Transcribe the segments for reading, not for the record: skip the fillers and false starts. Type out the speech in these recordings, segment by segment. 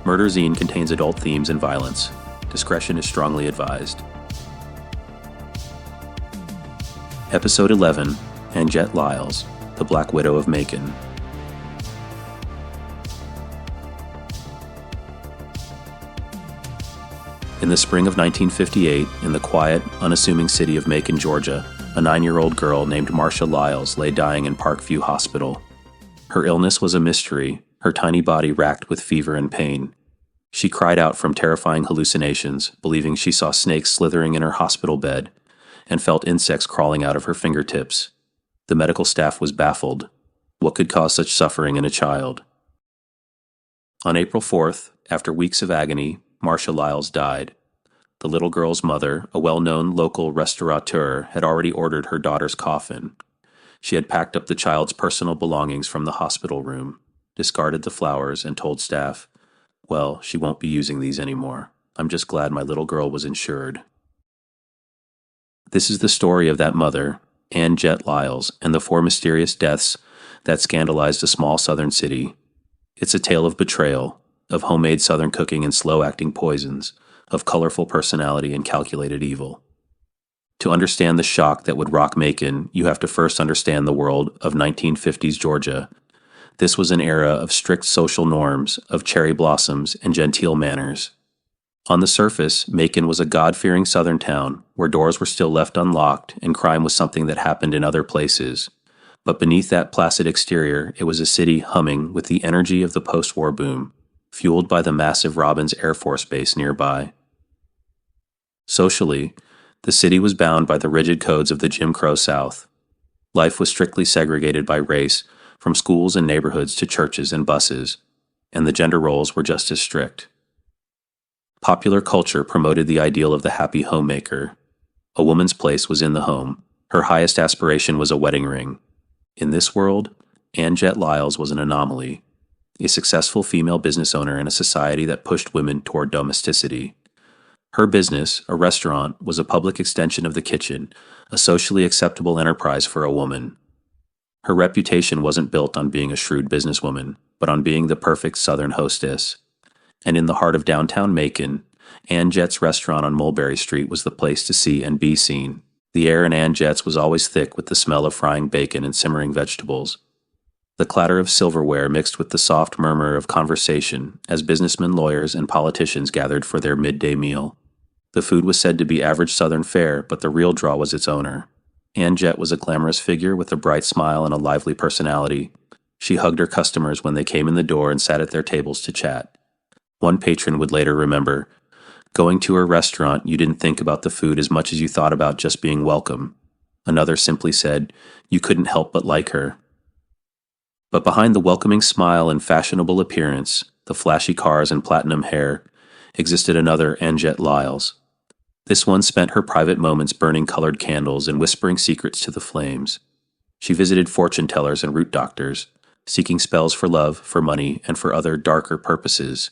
Murder Zine contains adult themes and violence. Discretion is strongly advised. Episode 11, Anjette Lyles, the Black Widow of Macon. In the spring of 1958, in the quiet, unassuming city of Macon, Georgia, a 9-year-old girl named Marcia Lyles lay dying in Parkview Hospital. Her illness was a mystery, her tiny body racked with fever and pain. She cried out from terrifying hallucinations, believing she saw snakes slithering in her hospital bed, and felt insects crawling out of her fingertips. The medical staff was baffled. What could cause such suffering in a child? On April 4th, after weeks of agony, Marcia Lyles died. The little girl's mother, a well-known local restaurateur, had already ordered her daughter's coffin. She had packed up the child's personal belongings from the hospital room, discarded the flowers, and told staff, "Well, she won't be using these anymore. I'm just glad my little girl was insured." This is the story of that mother, Anjette Lyles, and the 4 mysterious deaths that scandalized a small southern city. It's a tale of betrayal, of homemade southern cooking and slow-acting poisons, of colorful personality and calculated evil. To understand the shock that would rock Macon, you have to first understand the world of 1950s Georgia. This was an era of strict social norms, of cherry blossoms and genteel manners. On the surface, Macon was a God-fearing southern town where doors were still left unlocked and crime was something that happened in other places. But beneath that placid exterior, it was a city humming with the energy of the post-war boom, fueled by the massive Robins Air Force Base nearby. Socially, the city was bound by the rigid codes of the Jim Crow South. Life was strictly segregated by race, from schools and neighborhoods to churches and buses, and the gender roles were just as strict. Popular culture promoted the ideal of the happy homemaker. A woman's place was in the home. Her highest aspiration was a wedding ring. In this world, Anjette Lyles was an anomaly, a successful female business owner in a society that pushed women toward domesticity. Her business, a restaurant, was a public extension of the kitchen, a socially acceptable enterprise for a woman. Her reputation wasn't built on being a shrewd businesswoman, but on being the perfect Southern hostess. And in the heart of downtown Macon, Anjette's restaurant on Mulberry Street was the place to see and be seen. The air in Anjette's was always thick with the smell of frying bacon and simmering vegetables. The clatter of silverware mixed with the soft murmur of conversation as businessmen, lawyers, and politicians gathered for their midday meal. The food was said to be average Southern fare, but the real draw was its owner. Anjette was a glamorous figure with a bright smile and a lively personality. She hugged her customers when they came in the door and sat at their tables to chat. One patron would later remember, "Going to her restaurant, you didn't think about the food as much as you thought about just being welcome." Another simply said, "You couldn't help but like her." But behind the welcoming smile and fashionable appearance, the flashy cars and platinum hair, existed another Anjette Lyles. This one spent her private moments burning colored candles and whispering secrets to the flames. She visited fortune tellers and root doctors, seeking spells for love, for money, and for other darker purposes.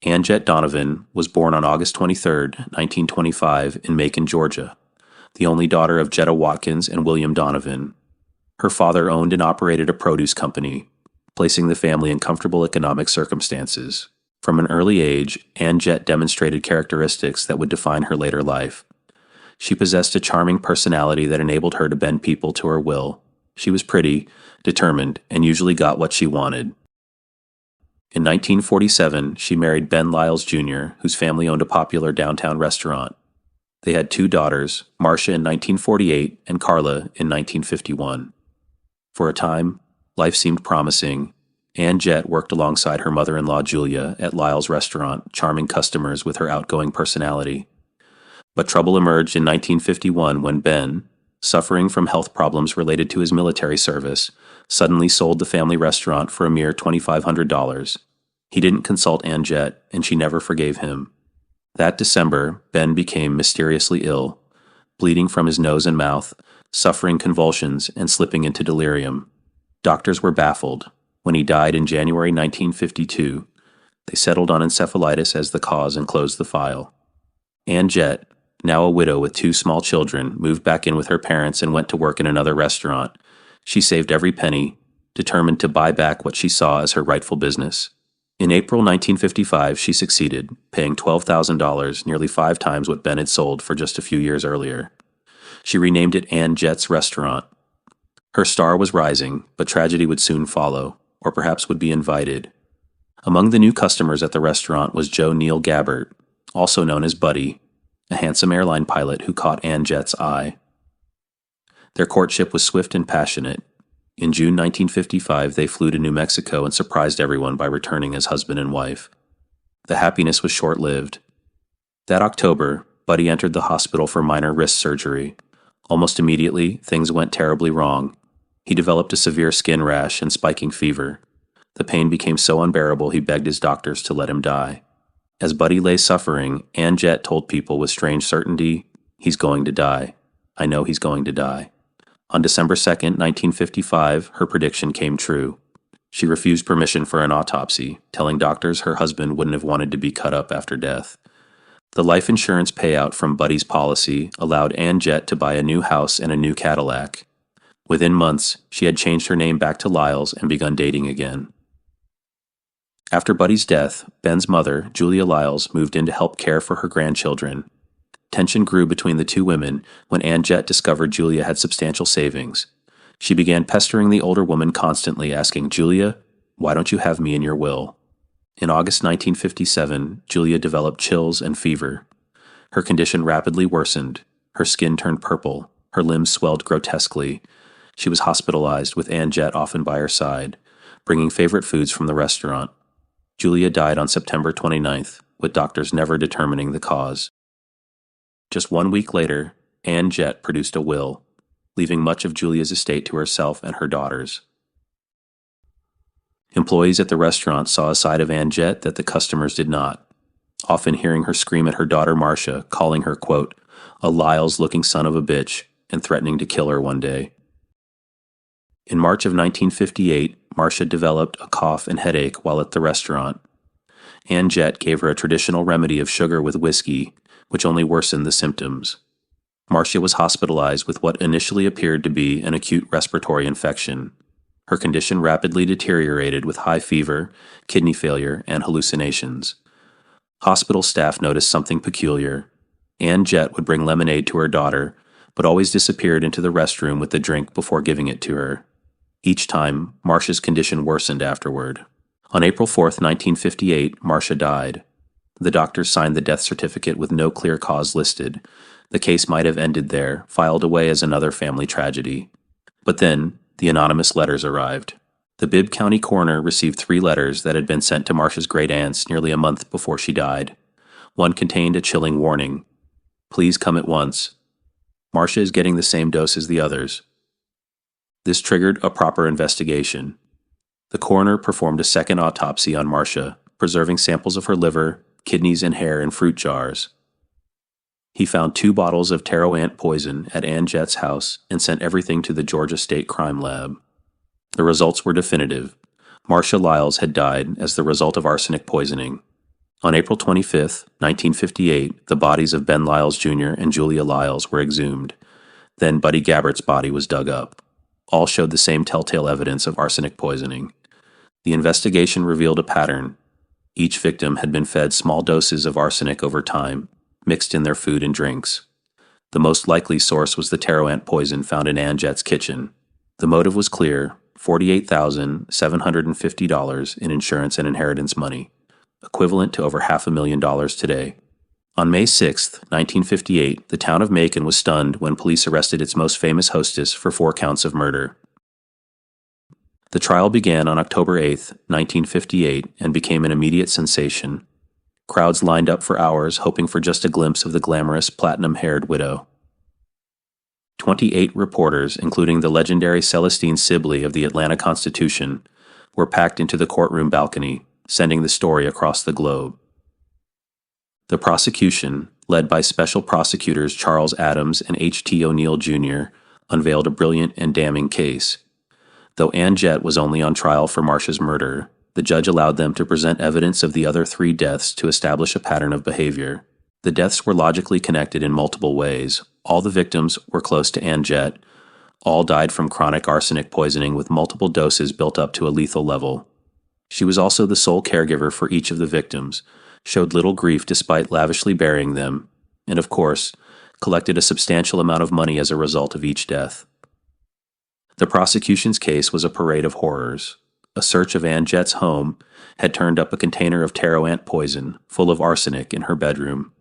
Anjette Donovan was born on August 23, 1925, in Macon, Georgia, the only daughter of Jetta Watkins and William Donovan. Her father owned and operated a produce company, placing the family in comfortable economic circumstances. From an early age, Anjette demonstrated characteristics that would define her later life. She possessed a charming personality that enabled her to bend people to her will. She was pretty, determined, and usually got what she wanted. In 1947, she married Ben Lyles Jr., whose family owned a popular downtown restaurant. They had 2 daughters, Marcia in 1948 and Carla in 1951. For a time, life seemed promising. Anjette worked alongside her mother-in-law Julia at Lyles' restaurant, charming customers with her outgoing personality. But trouble emerged in 1951 when Ben, suffering from health problems related to his military service, suddenly sold the family restaurant for a mere $2,500. He didn't consult Anjette, and she never forgave him. That December, Ben became mysteriously ill, bleeding from his nose and mouth, suffering convulsions, and slipping into delirium. Doctors were baffled. When he died in January 1952, they settled on encephalitis as the cause and closed the file. Anjette, now a widow with 2 small children, moved back in with her parents and went to work in another restaurant. She saved every penny, determined to buy back what she saw as her rightful business. In April 1955, she succeeded, paying $12,000, nearly 5 times what Ben had sold for just a few years earlier. She renamed it Anjette's Restaurant. Her star was rising, but tragedy would soon follow, or perhaps would be invited. Among the new customers at the restaurant was Joe Neil Gabbert, also known as Buddy, a handsome airline pilot who caught Anjette's eye. Their courtship was swift and passionate. In June 1955, they flew to New Mexico and surprised everyone by returning as husband and wife. The happiness was short-lived. That October, Buddy entered the hospital for minor wrist surgery. Almost immediately, things went terribly wrong. He developed a severe skin rash and spiking fever. The pain became so unbearable he begged his doctors to let him die. As Buddy lay suffering, Anjette told people with strange certainty, "He's going to die. I know he's going to die." On December 2, 1955, her prediction came true. She refused permission for an autopsy, telling doctors her husband wouldn't have wanted to be cut up after death. The life insurance payout from Buddy's policy allowed Anjette to buy a new house and a new Cadillac. Within months, she had changed her name back to Lyles and begun dating again. After Buddy's death, Ben's mother, Julia Lyles, moved in to help care for her grandchildren. Tension grew between the two women when Anjette discovered Julia had substantial savings. She began pestering the older woman constantly, asking, "Julia, why don't you have me in your will?" In August 1957, Julia developed chills and fever. Her condition rapidly worsened. Her skin turned purple. Her limbs swelled grotesquely. She was hospitalized, with Anjette often by her side, bringing favorite foods from the restaurant. Julia died on September 29th, with doctors never determining the cause. Just 1 week later, Anjette produced a will, leaving much of Julia's estate to herself and her daughters. Employees at the restaurant saw a side of Anjette that the customers did not, often hearing her scream at her daughter Marcia, calling her, quote, "a Lyles-looking son of a bitch," and threatening to kill her one day. In March of 1958, Marcia developed a cough and headache while at the restaurant. Anjette gave her a traditional remedy of sugar with whiskey, which only worsened the symptoms. Marcia was hospitalized with what initially appeared to be an acute respiratory infection. Her condition rapidly deteriorated with high fever, kidney failure, and hallucinations. Hospital staff noticed something peculiar. Anjette would bring lemonade to her daughter, but always disappeared into the restroom with the drink before giving it to her. Each time, Marcia's condition worsened afterward. On April 4, 1958, Marcia died. The doctors signed the death certificate with no clear cause listed. The case might have ended there, filed away as another family tragedy. But then, the anonymous letters arrived. The Bibb County coroner received 3 letters that had been sent to Marcia's great-aunts nearly a month before she died. One contained a chilling warning. "Please come at once. Marcia is getting the same dose as the others." This triggered a proper investigation. The coroner performed a second autopsy on Marcia, preserving samples of her liver, kidneys, and hair in fruit jars. He found 2 bottles of taro ant poison at Anjette's house and sent everything to the Georgia State Crime Lab. The results were definitive. Marcia Lyles had died as the result of arsenic poisoning. On April 25, 1958, the bodies of Ben Lyles Jr. and Julia Lyles were exhumed. Then Buddy Gabbert's body was dug up. All showed the same telltale evidence of arsenic poisoning. The investigation revealed a pattern. Each victim had been fed small doses of arsenic over time, mixed in their food and drinks. The most likely source was the taro ant poison found in Anjette's kitchen. The motive was clear: $48,750 in insurance and inheritance money, equivalent to over $500,000 today. On May 6, 1958, the town of Macon was stunned when police arrested its most famous hostess for 4 counts of murder. The trial began on October 8, 1958, and became an immediate sensation. Crowds lined up for hours, hoping for just a glimpse of the glamorous, platinum-haired widow. 28 reporters, including the legendary Celestine Sibley of the Atlanta Constitution, were packed into the courtroom balcony, sending the story across the globe. The prosecution, led by Special Prosecutors Charles Adams and H.T. O'Neill, Jr., unveiled a brilliant and damning case. Though Anjette was only on trial for Marcia's murder, the judge allowed them to present evidence of the other 3 deaths to establish a pattern of behavior. The deaths were logically connected in multiple ways. All the victims were close to Anjette. All died from chronic arsenic poisoning with multiple doses built up to a lethal level. She was also the sole caregiver for each of the victims, showed little grief despite lavishly burying them, and of course, collected a substantial amount of money as a result of each death. The prosecution's case was a parade of horrors. A search of Anjette's home had turned up a container of taro ant poison full of arsenic in her bedroom.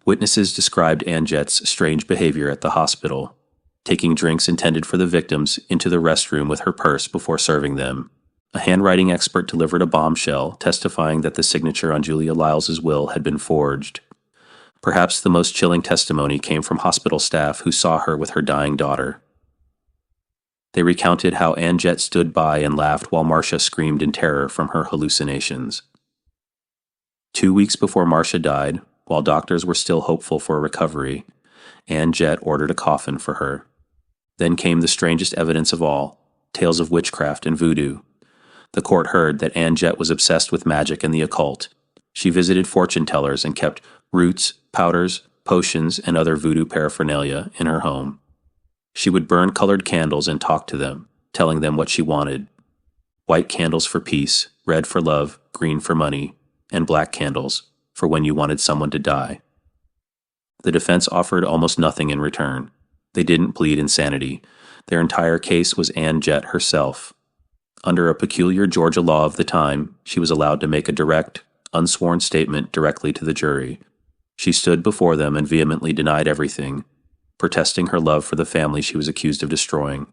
Witnesses described Anjette's strange behavior at the hospital, taking drinks intended for the victims into the restroom with her purse before serving them. A handwriting expert delivered a bombshell testifying that the signature on Julia Lyles' will had been forged. Perhaps the most chilling testimony came from hospital staff who saw her with her dying daughter. They recounted how Anjette stood by and laughed while Marcia screamed in terror from her hallucinations. 2 weeks before Marcia died, while doctors were still hopeful for a recovery, Anjette ordered a coffin for her. Then came the strangest evidence of all, tales of witchcraft and voodoo. The court heard that Anjette was obsessed with magic and the occult. She visited fortune tellers and kept roots, powders, potions, and other voodoo paraphernalia in her home. She would burn colored candles and talk to them, telling them what she wanted. White candles for peace, red for love, green for money, and black candles for when you wanted someone to die. The defense offered almost nothing in return. They didn't plead insanity. Their entire case was Anjette herself. Under a peculiar Georgia law of the time, she was allowed to make a direct, unsworn statement directly to the jury. She stood before them and vehemently denied everything, protesting her love for the family she was accused of destroying.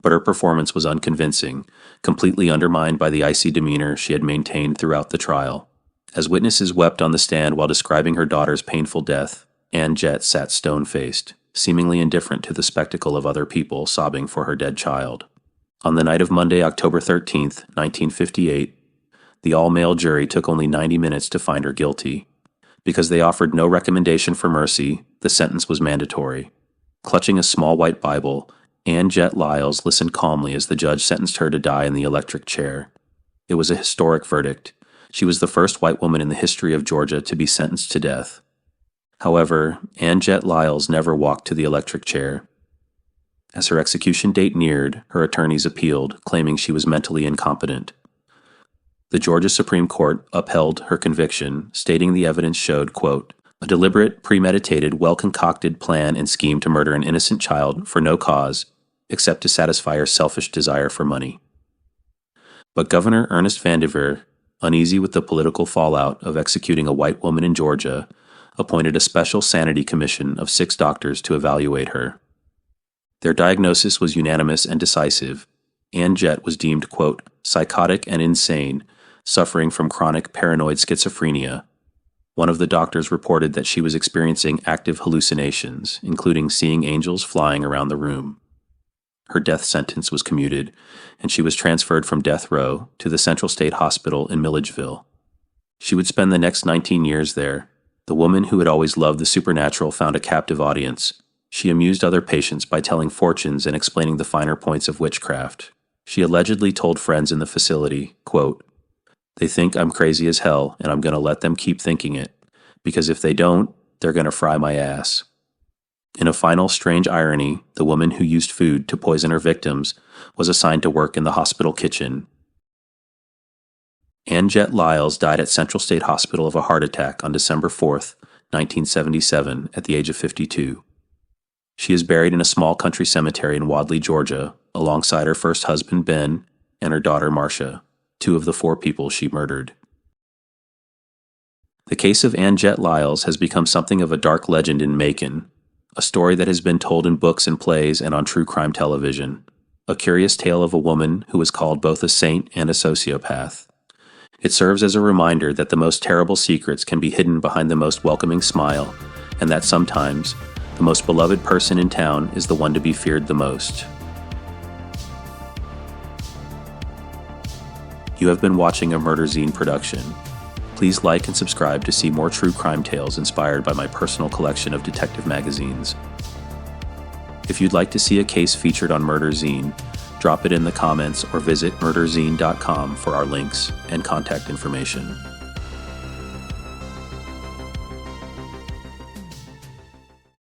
But her performance was unconvincing, completely undermined by the icy demeanor she had maintained throughout the trial. As witnesses wept on the stand while describing her daughter's painful death, Anjette sat stone-faced, seemingly indifferent to the spectacle of other people sobbing for her dead child. On the night of Monday, October 13th, 1958, the all-male jury took only 90 minutes to find her guilty. Because they offered no recommendation for mercy, the sentence was mandatory. Clutching a small white Bible, Anjette Lyles listened calmly as the judge sentenced her to die in the electric chair. It was a historic verdict. She was the first white woman in the history of Georgia to be sentenced to death. However, Anjette Lyles never walked to the electric chair. As her execution date neared, her attorneys appealed, claiming she was mentally incompetent. The Georgia Supreme Court upheld her conviction, stating the evidence showed, quote, a deliberate, premeditated, well-concocted plan and scheme to murder an innocent child for no cause, except to satisfy her selfish desire for money. But Governor Ernest Vandiver, uneasy with the political fallout of executing a white woman in Georgia, appointed a special sanity commission of 6 doctors to evaluate her. Their diagnosis was unanimous and decisive. Anjette was deemed, quote, psychotic and insane, suffering from chronic paranoid schizophrenia. One of the doctors reported that she was experiencing active hallucinations, including seeing angels flying around the room. Her death sentence was commuted, and she was transferred from death row to the Central State Hospital in Milledgeville. She would spend the next 19 years there. The woman who had always loved the supernatural found a captive audience. She amused other patients by telling fortunes and explaining the finer points of witchcraft. She allegedly told friends in the facility, quote, they think I'm crazy as hell, and I'm going to let them keep thinking it, because if they don't, they're going to fry my ass. In a final strange irony, the woman who used food to poison her victims was assigned to work in the hospital kitchen. Anjette Lyles died at Central State Hospital of a heart attack on December 4th, 1977, at the age of 52. She is buried in a small country cemetery in Wadley, Georgia, alongside her first husband, Ben, and her daughter, Marcia, 2 of the 4 people she murdered. The case of Anjette Lyles has become something of a dark legend in Macon, a story that has been told in books and plays and on true crime television, a curious tale of a woman who was called both a saint and a sociopath. It serves as a reminder that the most terrible secrets can be hidden behind the most welcoming smile, and that sometimes the most beloved person in town is the one to be feared the most. You have been watching a Murder Zine production. Please like and subscribe to see more true crime tales inspired by my personal collection of detective magazines. If you'd like to see a case featured on Murder Zine, drop it in the comments or visit murderzine.com for our links and contact information.